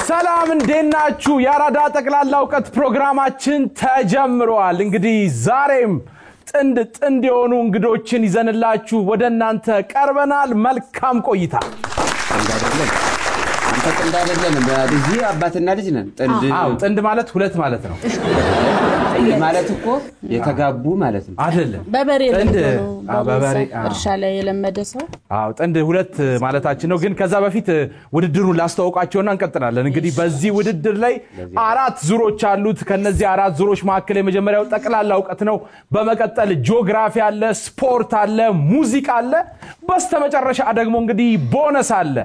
ሰላም እንደናችሁ ያራዳ ጠቅላላ ዕውቀት ፕሮግራማችን ተጀምሯል እንግዲህ ዛሬም ጥንድ የሆኑ እንግዶችን ይዘንላችሁ ወደናንተ ቀርበናል መልካም ቆይታ አንተ ጥንድ አይደለም በዚህ አባትና ልጅ ነን ጥንድ ማለት ሁለት ማለት ነው ማለት እኮ የተጋቡ ማለት ነው አይደለም በበሬ እርሻ ላይ የለመደ ሰው ጥንድ ሁለት ማለታችን ነው ግን ከዛ በፊት ውድድሩን ላስተዋውቃቸውና እንቀጥላለን እንግዲህ በዚህ ውድድር ላይ አራት ዙሮች አሉት ከነዚህ አራት ዙሮች መካከለ የመጀመሪያው ጠቅላላ ዕውቀት ነው በመቀጠል ጂኦግራፊ አለ ስፖርት አለ ሙዚቃ አለ በስተመጨረሻ ደግሞ እንግዲህ ቦነስ አለ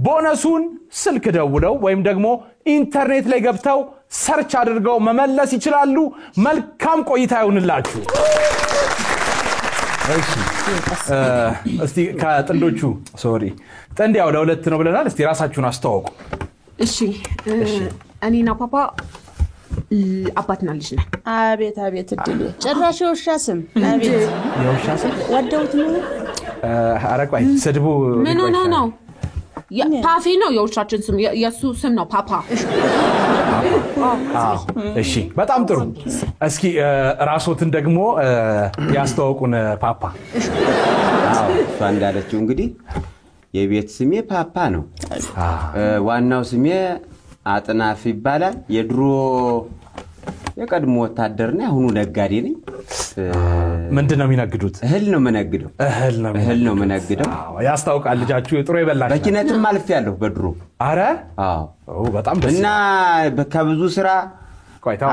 ቦነሱን ስልክ ደውለው ወይም ደግሞ ኢንተርኔት ላይ ገብተው ሰርች አድርገው መመለስ ይችላሉ መልካም ቆይታ ይሁንላችሁ እስቲ ከጥንዶቹ ሶሪ ጥንድ ያው ለሁለት ነው ብለናል እስቲ ራሳችሁን አስተዋውቁ እሺ እኔና ፓፓ አባትና ልጅ ነን አቤት እድል ጭራሽ የውሻስም አቤት የውሻስም ወደውት ነው አረቋይ ሰድቡ ምን ነው ፓፊ ነው የውሻችን ስም የሱ ስም ነው ፓፓ እሺ በጣም ጥሩ እስኪ ራስዎትን ደግሞ ያስተዋውቁን ፓፓ እንዳለችው እንግዲህ የቤት ስሜ ፓፓ ነው ዋናው ስሜ አጥናፍ ይባላል የድሮ የቀድሞ ወታደር ነኝ አሁን ነጋዴ ነኝ ምንድነው የሚነግዱት እህል ነው መነግደው ያስተዋውቃል ልጃችሁ ጥሩ ይበላሽ በኪነትም አልፌያለሁ በድሮ አረ በጣም ደስ እና በከብዙ ስራ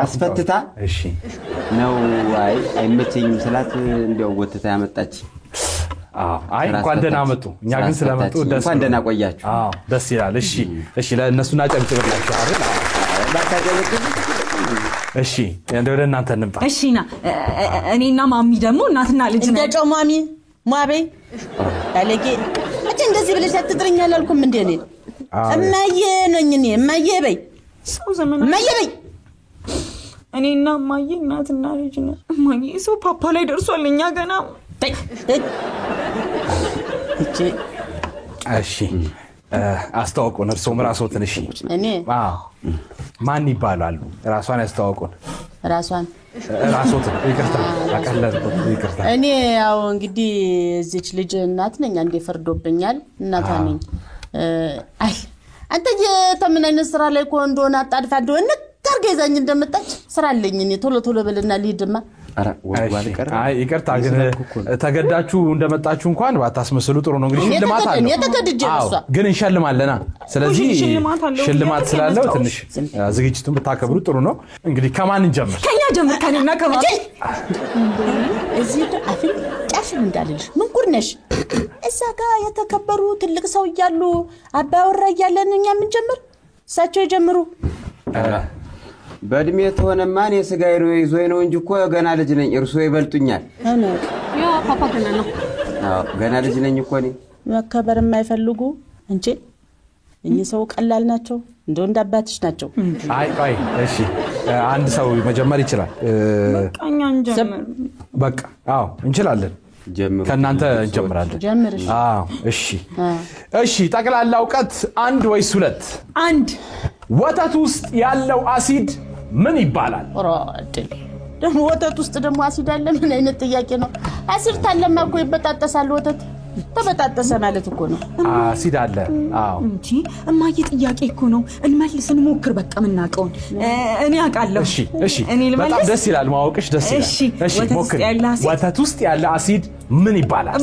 አስፈትታ እሺ ነው አይመቸኝም ስላት እንዲያው ወተታ ያመጣች አይ እንኳን ደህና መጡ እኛ ግን ስለመጡ ደስ እንኳን ደህና ቆያችሁ ደስ ይላል እሺ ለእነሱና ጨብጭብላችሁ አይደል እሺ እንደው ለእናንተ እንምጣ እሺና እኔና ማሚ ደግሞ እናትና ልጅ ነን እንደጨው ማሚ ማቤ አለጌ እንደዚህ ብለሽ አትጥሪኛል አልኩም እንዴ እኔ እማዬ ነኝ እኔ እማዬ በይ ሰው ዘመን እማዬ በይ እኔና ማዬ እናትና ልጅ ነን ማዬ ሰው ፓፓ ላይ ደርሷል እኛ ገና እሺ አስተዋውቁን እርሶም ራስዎትን እሺ እኔ ማን ይባላሉ ራስዋን ያስተዋውቁን ራስዎትን ይቅርታ እኔ ያው እንግዲህ እዚች ልጅ እናት ነኝ አንዴ ፈርዶብኛል እናቷ ነኝ አይ አንተ የተምን አይነት ስራ ላይ እኮ እንደሆነ አጣድፋ እንደሆነ ታርገዛኝ እንደመጣች ስራ አለኝ እኔ ቶሎ በልና ልሂድማ አረ ወልዋል ቀረ አይ ይቅርታ ግን ተገዳችሁ እንደመጣችሁ እንኳን ባታስመስሉ ጥሩ ነው እንግዲህ ሽልማት አለ ግን እንሸልማለና ስለዚህ ሽልማት ስላለው ትንሽ ዝግጅቱን ብታከብሩ ጥሩ ነው እንግዲህ ከማን እንጀምር ከኛ ጀምር ከኔና ከማን እዚህ አፍንጫሽ እንዳልልሽ ምን ጉድ ነሽ እዛ ጋር የተከበሩ ትልቅ ሰው ይያሉ አባወራ ይያለን እኛ ምን ጀምር ሳቸው ይጀምሩ በእድሜ ተሆነማ እኔ ስጋይሮ ይዞኝ ነው እንጂ እኮ ገና ልጅ ነኝ እርሶ ይበልጡኛል ያ ፓፓ ገና ነው ገና ልጅ ነኝ እኮ እኔ መከበር የማይፈልጉ እንጂ እኚህ ሰው ቀላል ናቸው እንደው እንዳባትሽ ናቸው አይ እሺ አንድ ሰው መጀመር ይችላል በቃኛ እንጀምር በቃ እንችላለን ከናንተ እንጀምራለን ጀምርሽ እሺ ጠቅላላ ዕውቀት አንድ ወይስ ሁለት አንድ ወተት ውስጥ ያለው አሲድ ምን ይባላል ኦራድል ደግሞ ወተት ውስጥ ደግሞ አሲድ አለ ምን አይነት ጥያቄ ነው አሲድ ታለማ እኮ ይበጣጠሳል ወተት ተበጣጠሰ ማለት እኮ ነው አሲድ አለ እንጂ እማዬ ጥያቄ እኮ ነው እንመልስን ሞክር በቃ ምናቀውን እኔ አቃለሁ እሺ በጣም ደስ ይላል ማወቅሽ ደስ ይላል እሺ ሞክር ወተት ውስጥ ያለ አሲድ ምን ይባላል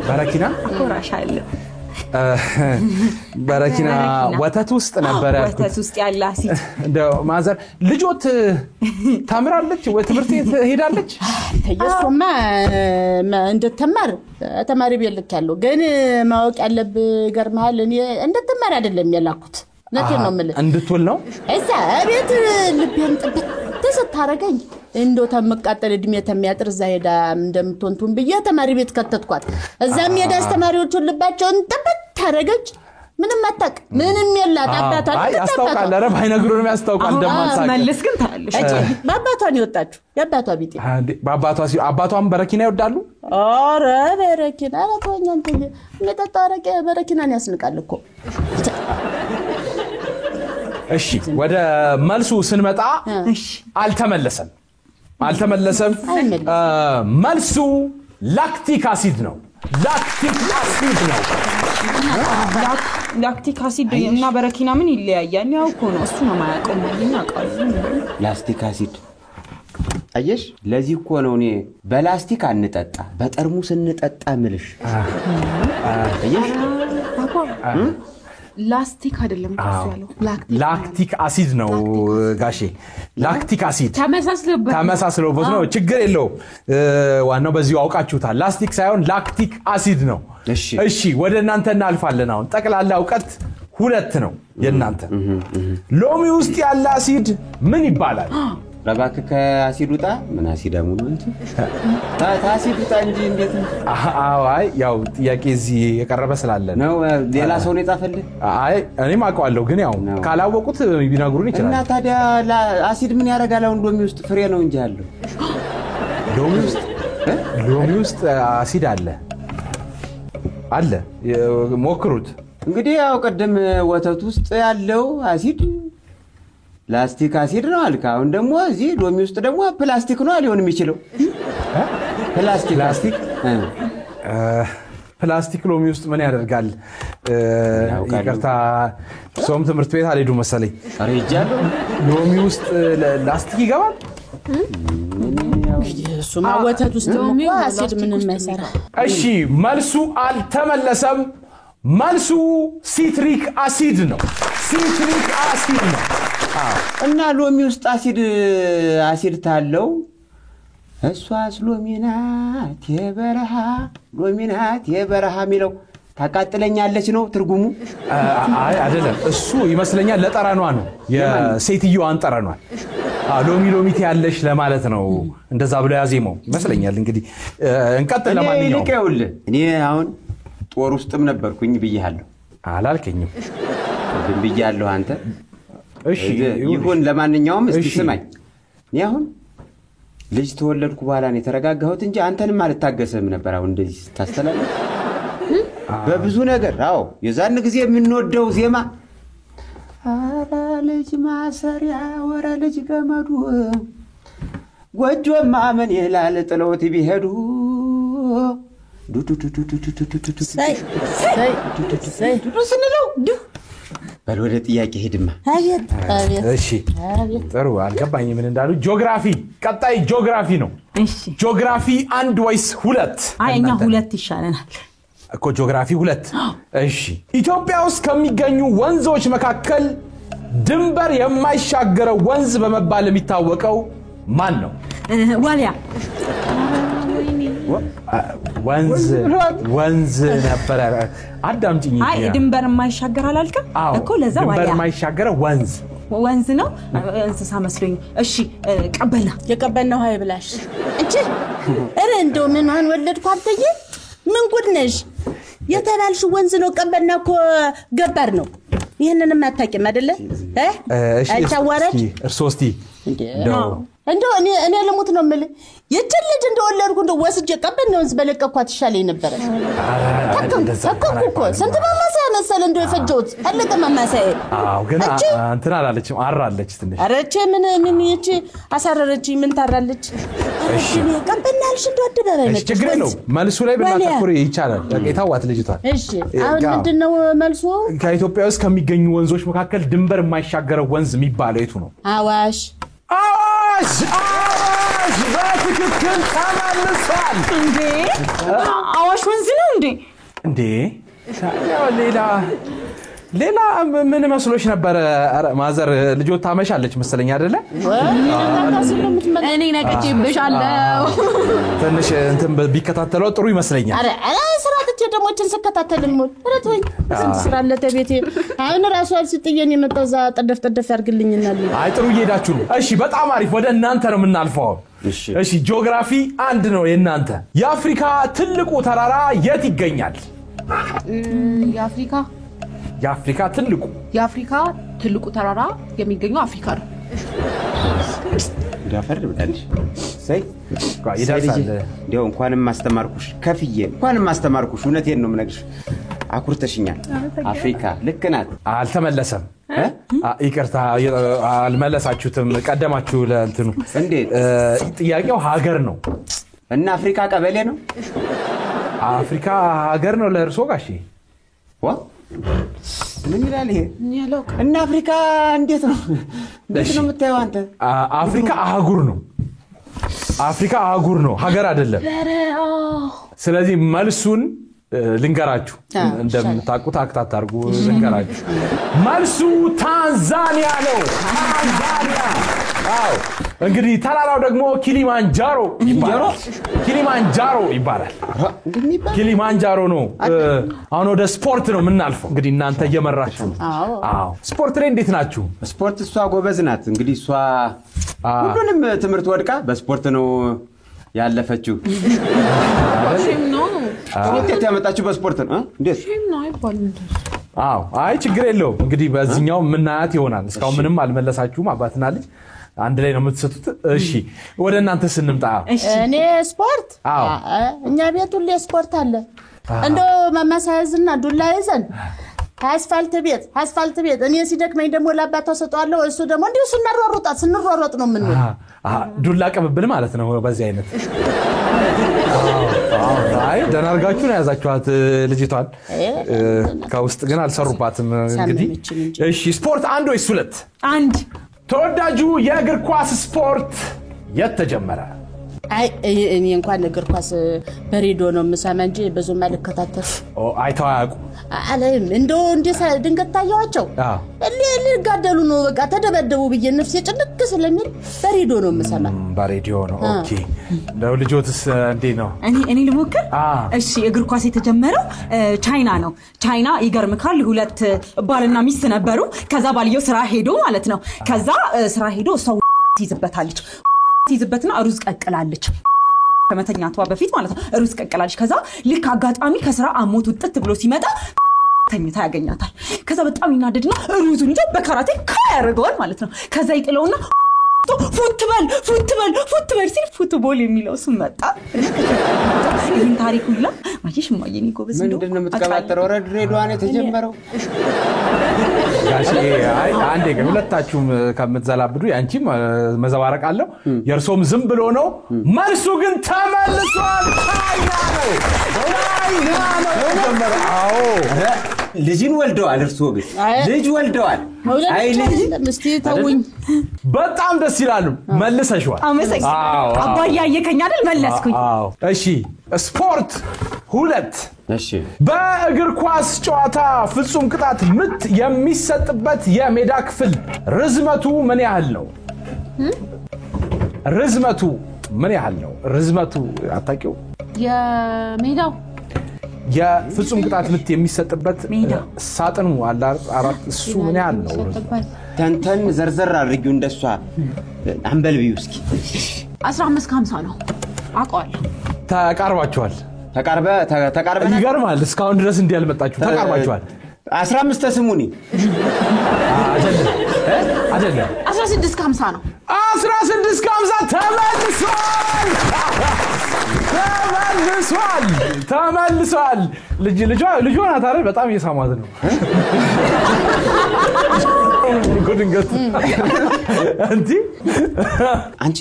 በረኪና ኮራሻለ በረኪና ወተት ውስጥ ነበር ወተት ውስጥ ያለ አሲድ እንደው ማዘር ልጆት ታምራለች ወይ ትምህርት ቤት ሄዳለች ተየሱማ እንደተማር ተማሪ ቢልክ ያለው ግን ማወቅ ያለብህ ገርማል እኔ እንደተማር አይደለም ያላኩት ነቴ ነው ማለት እንድትወል ነው እዛ አቤት ልቤን ጥብት ተሰታረገኝ እንዶ ተመቃጠል እድሜ ተሚያጥር እዛ ሄዳ እንደምትንቱን በየ ተማሪ ቤት ከተትኳት እዛም ሄዳ አስተማሪዎቹን ልባቸውን ጥብት ታረገች ምንም አታውቅ ምንም የላት አባቷ አይ ያስታውቃል ኧረ ባይነግሩንም ያስታውቃል እንደማንሳቅ መልስ ግን ታያለሽ በአባቷ ነው የወጣችሁ የአባቷ ቢጤ አባቷም በረኪና ይወዳሉ ኧረ በረኪና አራቷኛ እንትን መጠጣ አረቄ በረኪናን ያስንቃል እኮ እሺ ወደ መልሱ ስንመጣ አልተመለሰም መልሱ ላክቲክ አሲድ ነው ላክቲክ አሲድ እና በረኪና ምን ይለያያል ያው እኮ ነው እሱ ነው ማያውቀው ማንኛውቃል ላክቲክ አሲድ አየሽ ለዚህ እኮ ነው እኔ በላስቲክ አንጠጣ በጠርሙስ እንጠጣ ምልሽ አየሽ ላስቲክ አይደለም ከሱ ያለው ላክቲክ አሲድ ነው ጋሼ ላክቲክ አሲድ ተመሳስሎበት ነው ችግር የለው ዋናው በዚሁ አውቃችሁታል ላስቲክ ሳይሆን ላክቲክ አሲድ ነው እሺ ወደ እናንተ እናልፋለን አሁን ጠቅላላ ዕውቀት 2 ነው የናንተ ሎሚ ውስጥ ያለ አሲድ ምን ይባላል ረባክ ከአሲድ ውጣ ምን አሲድ አሙሉ እንጂ ታሲድ ውጣ እንጂ እንዴት አይ ያው ጥያቄ እዚህ የቀረበ ስላለ ነው ሌላ ሰው ነው የጻፈልህ አይ እኔም አውቀዋለሁ ግን ያው ካላወቁት ቢነግሩን ይችላል እና ታዲያ አሲድ ምን ያረጋል አሁን ሎሚ ውስጥ ፍሬ ነው እንጂ ያለው ሎሚ ውስጥ አሲድ አለ ሞክሩት እንግዲህ ያው ቀደም ወተት ውስጥ ያለው አሲድ ላስቲክ አሲድ ነው አልካ አሁን ደግሞ እዚህ ሎሚ ውስጥ ደግሞ ፕላስቲክ ነው ሊሆን የሚችለው ፕላስቲክ ሎሚ ውስጥ ምን ያደርጋል ይቅርታ ሶም ትምህርት ቤት አልሄዱ መሰለኝ አሬጃለሁ ሎሚ ውስጥ ላስቲክ ይገባል እሱማ ወተት ውስጥ ሎሚ አሲድ ምንም አይሰራ እሺ መልሱ አልተመለሰም መልሱ ሲትሪክ አሲድ ነው እና ሎሚ ውስጥ አሲድ ታለው እሷስ ሎሚናት የበረሃ ሚለው ታቃጥለኛለች ነው ትርጉሙ አይ አይደለም እሱ ይመስለኛል ለጠራኗ ነው የሴትየዋን ጠራኗል ሎሚት ያለሽ ለማለት ነው እንደዛ ብሎ ያዜመው ይመስለኛል እንግዲህ እንቀጥል ለማንኛውም እኔ አሁን ጦር ውስጥም ነበርኩኝ ብያለሁ አላልከኝም ግን ብያለሁ አንተ እሺ ይሁን ለማንኛውም እስቲ ስማኝ እኔ አሁን ልጅ ተወለድኩ በኋላ ነው የተረጋጋሁት እንጂ አንተንም አልታገሰም ነበር አሁን እንደዚህ ታስተላልፍ በብዙ ነገር አዎ የዛን ጊዜ የምንወደው ዜማ አረ ልጅ ማሰሪያ ወረ ልጅ ገመዱ ጎጆማ ምን ይላል ጥለውት ቢሄዱ በል ወደ ጥያቄ ሄድማ እሺ ጥሩ አልገባኝ ምን እንዳሉ ጂኦግራፊ ቀጣይ ጂኦግራፊ ነው እሺ ጂኦግራፊ 1 ወይስ 2 አይኛ 2 ይሻለናል እኮ ጂኦግራፊ 2 እሺ ኢትዮጵያ ውስጥ ከሚገኙ ወንዞች መካከል ድንበር የማይሻገረው ወንዝ በመባል የሚታወቀው ማን ነው ዋሊያ ወንዝ ነበር አዳምጪኝ አይ ድንበር የማይሻገር አላልከም እኮ ለዛ ዋሊያ ድንበር የማይሻገረው ወንዝ ነው እንስሳ መስሎኝ እሺ ቀበልና የቀበልነው ሃይ ብላሽ እንጂ እረ እንደው ምን ማን ወለድኩ አትይ ምን ጉድ ነሽ የተባልሽ ወንዝ ነው ቀበልና እኮ ገባር ነው ይሄንንም አታውቂም አይደለ እሺ አቻዋረድ እርሶስቲ እንደው እኔ ለሞት ነው ማለት የጭልጅ እንደወለድኩ እንደው ወስጄ ቀበል ነው በለቀኳት ይሻለኝ ነበር ተከኩ ስንት ማማሳ መሰለ እንደው የፈጀውት አለቀ ማማሳ ግን እንትና አላለችም አራለች ትንሽ አረቼ ምን ይቺ አሳረረች ምን ታራለች እሺ ቀበልናልሽ እንደው አደባባይ ነች ችግር ነው መልሱ ላይ ብናተኩር ይቻላል የታዋት ልጅቷ እሺ አሁን ምንድነው መልሱ ከኢትዮጵያ ውስጥ ከሚገኙ ወንዞች መካከል ድንበር የማይሻገረው ወንዝ የሚባለው የቱ ነው አዋሽ በትክክል ተመልሷል እንዴ አዋሽ ወንዝ ነው እንዴ ሌላ ምን መስሎሽ ነበር ማዘር ልጆት ታመሻለች መሰለኝ አይደለ እኔ ነቅቼብሻለሁ ትንሽ እንትን ቢከታተለው ጥሩ ይመስለኛል አረ ስራትቼ ደሞችን ስከታተልም ረቶኝ ስንት ስራ አለ ተቤቴ አሁን ራሱ አልስጥየኝ የመጣው ዛ ጠደፍ ያርግልኝና አይ ጥሩ እየሄዳችሁ ነው እሺ በጣም አሪፍ ወደ እናንተ ነው የምናልፈው እሺ ጂኦግራፊ 1 ነው የናንተ የአፍሪካ ትልቁ ተራራ የት ይገኛል የአፍሪካ የአፍሪካ ትልቁ ተራራ የሚገኘው አፍሪካ ነው። ዳፈር ብታልሽ ሰይ ይደርሳል። እንዴው እንኳንም ማስተማርኩሽ ከፍዬ እንኳንም ማስተማርኩሽ እውነቴን ነው የምነግርሽ አኩርተሽኛል አፍሪካ ልክ ናት አልተመለሰም ይቅርታ አልመለሳችሁትም ቀደማችሁ ለእንትኑ እንዴት ጥያቄው ሀገር ነው እና አፍሪካ ቀበሌ ነው አፍሪካ ሀገር ነው ለእርሶ ጋሼ ዋ ምን ይላል ይሄ እና አፍሪካ እንዴት ነው የምታየው አንተ አፍሪካ አህጉር ነው ሀገር አይደለም ስለዚህ መልሱን ልንገራችሁ እንደምታውቁት አክታት አድርጉ ልንገራችሁ መልሱ ታንዛኒያ ነው ታንዛኒያ አዎ እንግዲህ ተራራው ደግሞ ኪሊማንጃሮ ይባላል ኪሊማንጃሮ ነው አሁን ወደ ስፖርት ነው የምናልፈው እንግዲህ እናንተ እየመራችሁ አዎ ስፖርት ላይ እንዴት ናችሁ ስፖርት እሷ ጎበዝ ናት እንግዲህ እሷ ሁሉንም ትምህርት ወድቃ በስፖርት ነው ያለፈችው ሼም ነው እንዴት ያመጣችሁ በስፖርት ነው እንዴት ሼም ነው አይባልም አዎ አይ ችግር የለውም እንግዲህ በዚህኛው ምናያት ይሆናል እስካሁን ምንም አልመለሳችሁም አባትና ልጅ አንድ ላይ ነው የምትሰጡት እሺ ወደ እናንተ ስንምጣ እኔ ስፖርት እኛ ቤት ሁሌ ስፖርት አለ እንደው መመሳያዝና ዱላ ይዘን አስፋልት ቤት እኔ ሲደክመኝ ደግሞ ለአባታው ሰጣለሁ እሱ ደግሞ እንዲሁ ስንሯሯጥ ነው ምን ዱላ ቀብብል ማለት ነው በዚህ አይነት አይ ደናርጋችሁ ነው ያዛችኋት ልጅቷን ከውስጥ ግን አልሰሩባትም እንግዲህ እሺ ስፖርት አንድ ወይስ ሁለት አንድ ተወዳጁ የእግር ኳስ ስፖርት የተጀመረ አይ እኔ እንኳን እግር ኳስ በሬዲዮ ነው የምሰማ እንጂ ብዙም አልከታተል አይተው አያውቁ አለም እንደው ድንገት ታያቸው ሊጋደሉ ነው በቃ ተደበደቡ ብዬ ነፍሴ ጭንቅ ስለሚል በሬዲዮ ነው የምሰማ በሬዲዮ ነው ኦኬ እንደው ልጆትስ እንዴ ነው እኔ ልሞክር እሺ እግር ኳስ የተጀመረው ቻይና ነው ቻይና ይገርምካል ሁለት ባልና ሚስት ነበሩ ከዛ ባልየው ስራ ሄዶ ማለት ነው ከዛ ስራ ሄዶ ሰው ይዝበትና ሩዝ ቀቅላለች ከመተኛቷ በፊት ማለት ነው ሩዝ ቀቅላለች ከዛ ልክ አጋጣሚ ከስራ አሞት ውጥት ብሎ ሲመጣ ተኝታ ያገኛታል ከዛ በጣም ይናደድና ሩዙን ይዘ በካራቴ ካያረገዋል ማለት ነው ከዛ ይጥለውና ፉትበል ሲል ፉትቦል የሚለው ስም መጣ ይህን ታሪኩ ይላ ማየሽ ማየኒ ጎበዝ እንደው ምንድነው የምትቀባጠረው ሬዲዮዋን የተጀመረው ጋሼ አይ አንዴ ግን ሁለታችሁም ከምትዘላብዱ ያንቺም መዘባረቅ አለው የርሶም ዝም ብሎ ነው መልሱ ግን ተመልሷል አዎ ልጅን ወልደዋል እርሶ ግን ልጅ ወልደዋል አይ ልጅ ምስቲ ተውኝ በጣም ደስ ይላል መልሰሽዋል አዎ አባያ የከኛ አይደል መለስኩኝ አዎ እሺ ስፖርት ሁለት እሺ በእግር ኳስ ጨዋታ ፍጹም ቅጣት ምት የሚሰጥበት የሜዳ ክፍል ርዝመቱ ምን ያህል ነው ርዝመቱ አታውቂው የሜዳው የፍጹም ቅጣት ምት የሚሰጥበት ሳጥኑ አለ አራት እሱ ምን ያህል ነው ተንተን ዘርዘር አድርጊው እንደሷ አንበልቢው እስኪ 15 ከ50 ነው አውቀዋለሁ ተቃርበ ይገርማል እስካሁን ድረስ እንዲህ ያልመጣችሁ ተቃርባችኋል 15 ተስሙኒ አይደለም 16 ከ50 ነው 16 ከ50 ተመልሷል ልጅ ናት አይደል በጣም እየሳማት ነው ጉድንገት አንቺ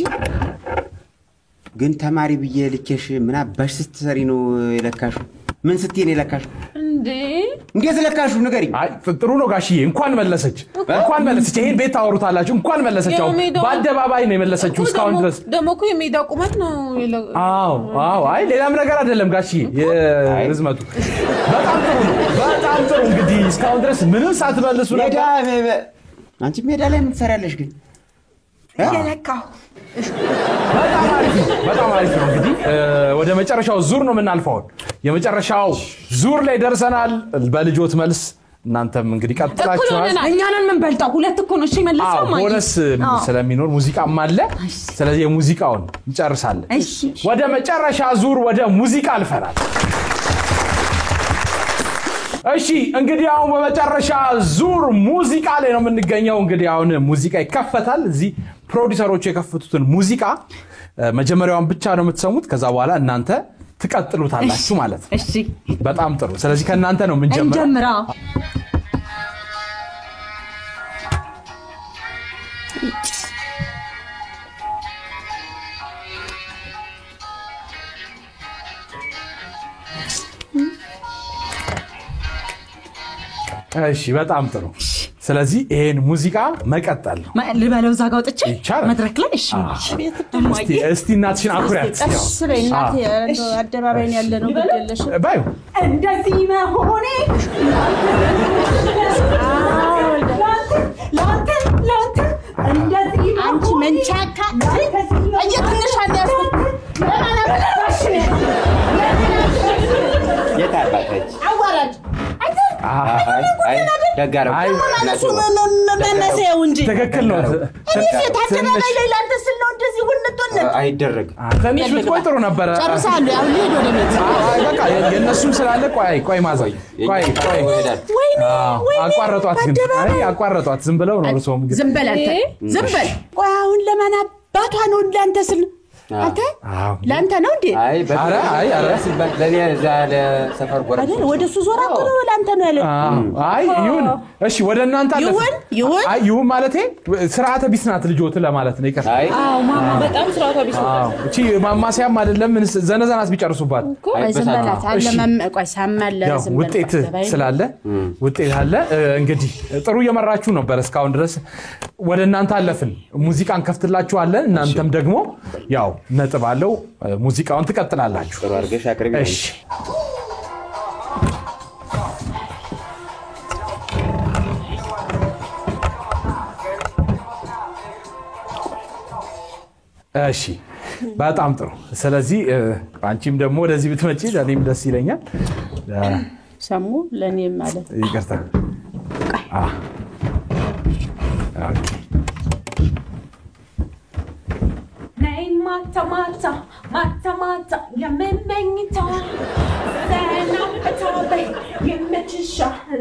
ግን ተማሪ ብዬ ልኬሽ ምን አባሽ ስትሰሪ ነው የለካሽ ምን ስትይ ነው የለካሽ እንዴት ለካሹ ንገሪ አይ ጥሩ ነው ጋሽዬ እንኳን መለሰች ይሄን ቤት ታወሩታላችሁ እንኳን መለሰች በአደባባይ ነው የመለሰችው እስካሁን ድረስ ደሞኩ የሜዳ ቁመት ነው አዎ አይ ሌላም ነገር አይደለም ጋሽዬ የርዝመቱ በጣም ጥሩ እንግዲህ እስካሁን ድረስ ምንም ሳትመልሱ ነበር አንቺ ሜዳ ላይ ምን ትሰራለሽ ግን የለካው በጣም አሪፍ ነው እንግዲህ ወደ መጨረሻው ዙር ነው የምናልፈው የመጨረሻው ዙር ላይ ደርሰናል በልጆት መልስ እናንተም እንግዲህ ቀጥላችኋል እኛንን ምን በልጣው ሁለት እኮ ነው እሺ መለሰው ማለት ቦነስ ስለሚኖር ሙዚቃም አለ ስለዚህ የሙዚቃውን እንጨርሳለን ወደ መጨረሻ ዙር ወደ ሙዚቃ አልፈናል እሺ እንግዲህ አሁን በመጨረሻ ዙር ሙዚቃ ላይ ነው የምንገኘው እንግዲህ አሁን ሙዚቃ ይከፈታል እዚህ ፕሮዲዩሰሮቹ የከፈቱትን ሙዚቃ መጀመሪያውን ብቻ ነው የምትሰሙት ከዛ በኋላ እናንተ ትቀጥሉታላችሁ ማለት ነው እሺ በጣም ጥሩ ስለዚህ ከእናንተ ነው እንጀምራ እሺ በጣም ጥሩ ስለዚህ ይሄን ሙዚቃ መቀጠል ነው ልበለው ዛጋ ወጥቼ ይቻላል መድረክ ላይ እሺ እስቲ እናትሽን አኩሪያት ስለ እናት አደባባይ ያለ ነው ግዴለሽ ባዩ እንደዚህ መሆኔ ላንተ እንደዚህ አንቺ መንቻካ እየትንሽ አልያዝኩት የታባተች አዋራጅ ደጋረው መነሰው እንጂ ትክክል ነው ታደባባይ ላይ ላንተ ስል ነው እንደዚህ ውንጡን አይደረግም ትንሽ ብትቆይ ጥሩ ነበረ ጨርሳለሁ አሁን ልሄድ ወደ ቤት በቃ የነሱም ስላለ ቆይ ማዘይ ቆይ ወይኔ አቋረጧት ግን አቋረጧት ዝም ብለው ነው እርሶም ግን ዝም በል አንተ ዝም በል ቆይ አሁን ለማን አባቷ ነው ላንተ ስል አንተ ላንተ ነው እንዴ አረ ለኔ ዛለ ሰፈር ጎራ አይደል ወደሱ ዞራ ነው ላንተ ነው ያለ ይሁን እሺ ወደ እናንተ አለ ይሁን ማለቴ ስርዓተ ቢስናት ልጆት ለማለት ነው ይቀር ማማ በጣም ስርዓተ ቢስናት እቺ ማማሲያም አይደለም ዘነዘናስ ቢጨርሱባት ዝም በላት አለ ቆይ ሳማለ ዝም በላት ውጤት ስላለ ውጤት አለ እንግዲህ ጥሩ እየመራችሁ ነበር እስካሁን ድረስ ወደ እናንተ አለፍን ሙዚቃን ከፍትላችኋለን እናንተም ደግሞ ያው ነጥብ አለው ሙዚቃውን ትቀጥላላችሁ ጥሩ አርገሽ አቅርቢ እሺ እሺ በጣም ጥሩ ስለዚህ አንቺም ደግሞ ወደዚህ ብትመጪ ለኔም ደስ ይለኛል ሰሙ ለኔም ማለት ይቅርታ ኦኬ ማታ የምመኝታ ዘና በታበ የምትሻ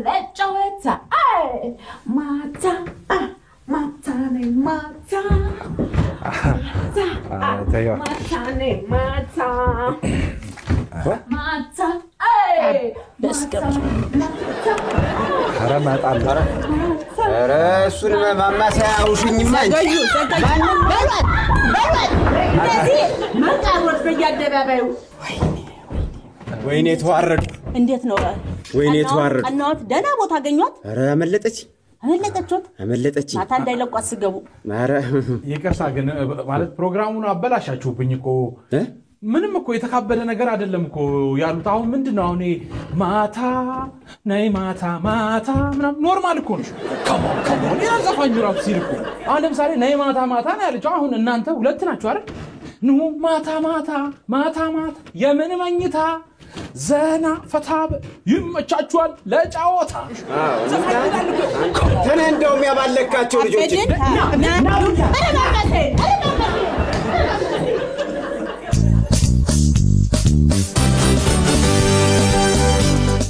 ለጨዋታ ማታ ነይ ማታ ኧረ እሱን ማማሰያ አውሽኝማ ዘጋዩ እንደዚህ መቃወት በያደባባዩ ወይኔ ተዋረድኩ እንዴት ነው ወይኔ ተዋረድኩ እናት ደና ቦታ አገኙት ኧረ አመለጠች ማታ እንዳይለቋት ስገቡ ኧረ ይቅርታ ግን ማለት ፕሮግራሙን አበላሻችሁብኝ እኮ ምንም እኮ የተካበደ ነገር አይደለም እኮ ያሉት አሁን ምንድነው አሁን ማታ ነይ ማታ ምናምን ኖርማል እኮ ነው ከሞን ያዘፋኙ ራሱ ሲልኩ አሁን ለምሳሌ ነይ ማታ ነው ያለችው አሁን እናንተ ሁለት ናችሁ አይደል ኑ ማታ የምን መኝታ ዘና ፈታብ ይመቻችኋል ለጫወታ ተነ እንደውም ያባለካቸው ልጆች